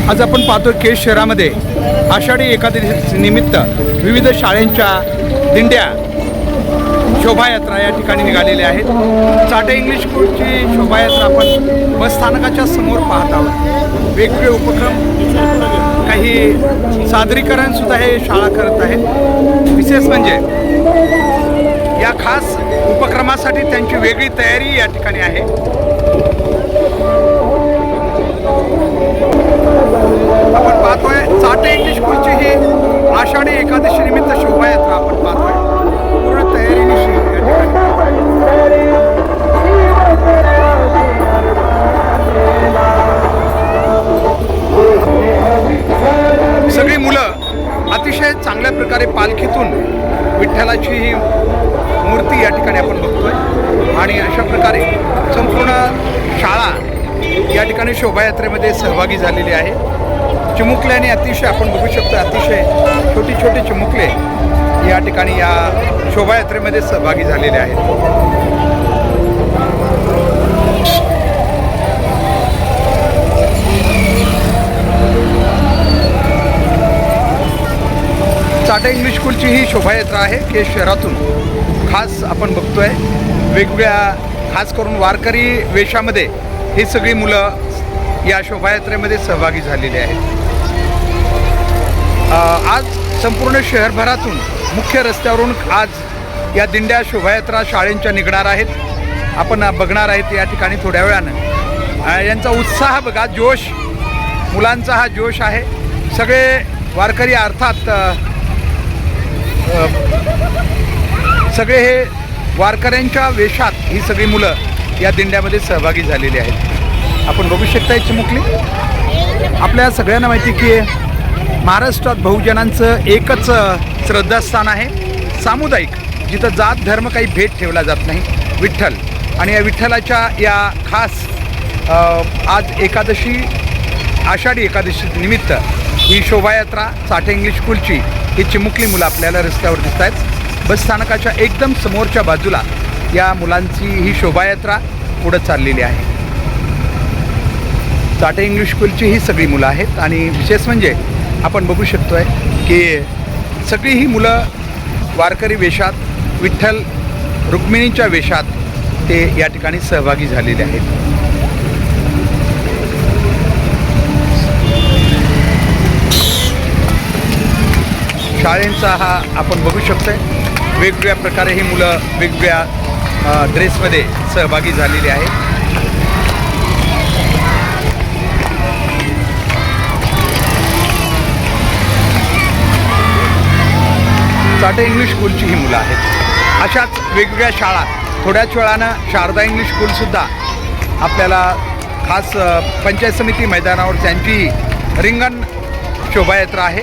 आज आपण पाहतो केज शहरामध्ये आषाढी एकादशी निमित्त विविध शाळांच्या दिंड्या शोभायात्रा या ठिकाणी निघालेल्या आहेत. चाटे इंग्लिश स्कूलची शोभायात्रा आपण बस स्थानकाच्या समोर पाहत आहोत. वेगवेगळे उपक्रम, काही सादरीकरण सुद्धा हे शाळा करत आहेत. विशेष म्हणजे या खास उपक्रमासाठी त्यांची वेगळी तयारी या ठिकाणी आहे. आपण पाहतोय चाटे इंग्लिश स्कूलची ही आषाढी एकादशी निमित्त शोभायात्रा आपण पाहतोय. पूर्ण तयारीनिशी या ठिकाणी सगळी मुलं अतिशय चांगल्या प्रकारे पालखीतून विठ्ठलाची ही मूर्ती या ठिकाणी आपण बघतोय आणि अशा प्रकारे संपूर्ण शाळा या ठिकाणी शोभायात्रेमध्ये सहभागी झालेली आहे. चिमुकल्याने अतिशय आपण बघू शकतो, अतिशय छोटी छोटी चिमुकले या ठिकाणी या शोभायात्रेमध्ये सहभागी झालेले आहेत. चाटे इंग्लिश स्कूलची ही शोभायात्रा आहे केज शहरातून. खास आपण बघतोय वेगवेगळ्या खास करून वारकरी वेशामध्ये ही सगळी मुलं या शोभायात्रेमध्ये सहभागी झालेली आहेत. आज संपूर्ण शहरभरातून मुख्य रस्त्यावरून आज या दिंड्या शोभायात्रा शाळेंच्या निघणार आहेत. आपण बघणार आहेत या ठिकाणी थोड्या वेळानं. यांचा उत्साह बघा, जोश, मुलांचा हा जोश आहे. सगळे वारकरी अर्थात सगळे हे वारकऱ्यांच्या वेशात ही सगळी मुलं या दिंड्यामध्ये सहभागी झालेली आहेत. आपण बघू शकता चिमुकली. आपल्या सगळ्यांना माहिती की महाराष्ट्रात बहुजनांचं एकच श्रद्धास्थान आहे, सामुदायिक, जिथं जात धर्म काही भेद ठेवला जात नाही, विठ्ठल. आणि या विठ्ठलाच्या या खास आज एकादशी, आषाढी एकादशी निमित्त ही शोभायात्रा चाटे इंग्लिश स्कूलची ही चिमुकली मुलं आपल्याला रस्त्यावर दिसत आहेत. बस स्थानकाच्या एकदम समोरच्या बाजूला या मुलांची ही शोभायात्रा पुढं चाललेली आहे. चाटे इंग्लिश स्कूलची ही सगळी मुलं आहेत आणि विशेष म्हणजे आपण बघू शकतोय की सगळी ही मुलं वारकरी वेशात, विठ्ठल रुक्मिणीच्या वेशात ते या ठिकाणी सहभागी झालेले आहेत. शाळेंचा हा आपण बघू शकतोय वेगवेगळ्या प्रकारे ही मुलं वेगवेगळ्या ड्रेसमध्ये सहभागी झालेली आहेत. चाटे इंग्लिश स्कूलची ही मुलं आहेत. अशाच वेगवेगळ्या शाळा, थोड्याच वेळानं शारदा इंग्लिश स्कूलसुद्धा आपल्याला खास पंचायत समिती मैदानावर त्यांची रिंगण शोभायात्रा आहे.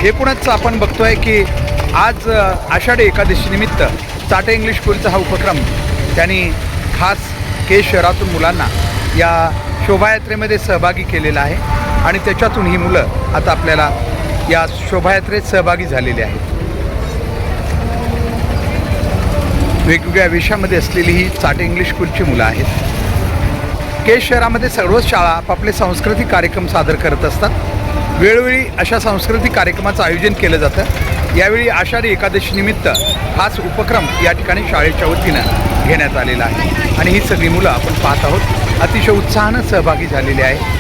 एकूणच आपण बघतोय की आज आषाढी एकादशी निमित्त चाटे इंग्लिश स्कूलचा हा उपक्रम त्यांनी खास केज शहरातून मुलांना या शोभायात्रेमध्ये सहभागी केलेला आहे आणि त्याच्यातून ही मुलं आता आपल्याला या शोभायात्रेत सहभागी झालेली आहेत. वेगवेगळ्या विषयामध्ये असलेली ही चाटे इंग्लिश स्कूलची मुलं आहेत. केज शहरामध्ये सर्वच शाळा आपापले सांस्कृतिक कार्यक्रम सादर करत असतात. वेळोवेळी अशा सांस्कृतिक कार्यक्रमाचं आयोजन केलं जातं. यावेळी आषाढी एकादशी निमित्त खास उपक्रम या ठिकाणी शाळेच्या वतीनं घेण्यात आलेला आहे आणि ही सगळी मुलं आपण पाहत आहोत अतिशय उत्साहानं सहभागी झालेली आहे.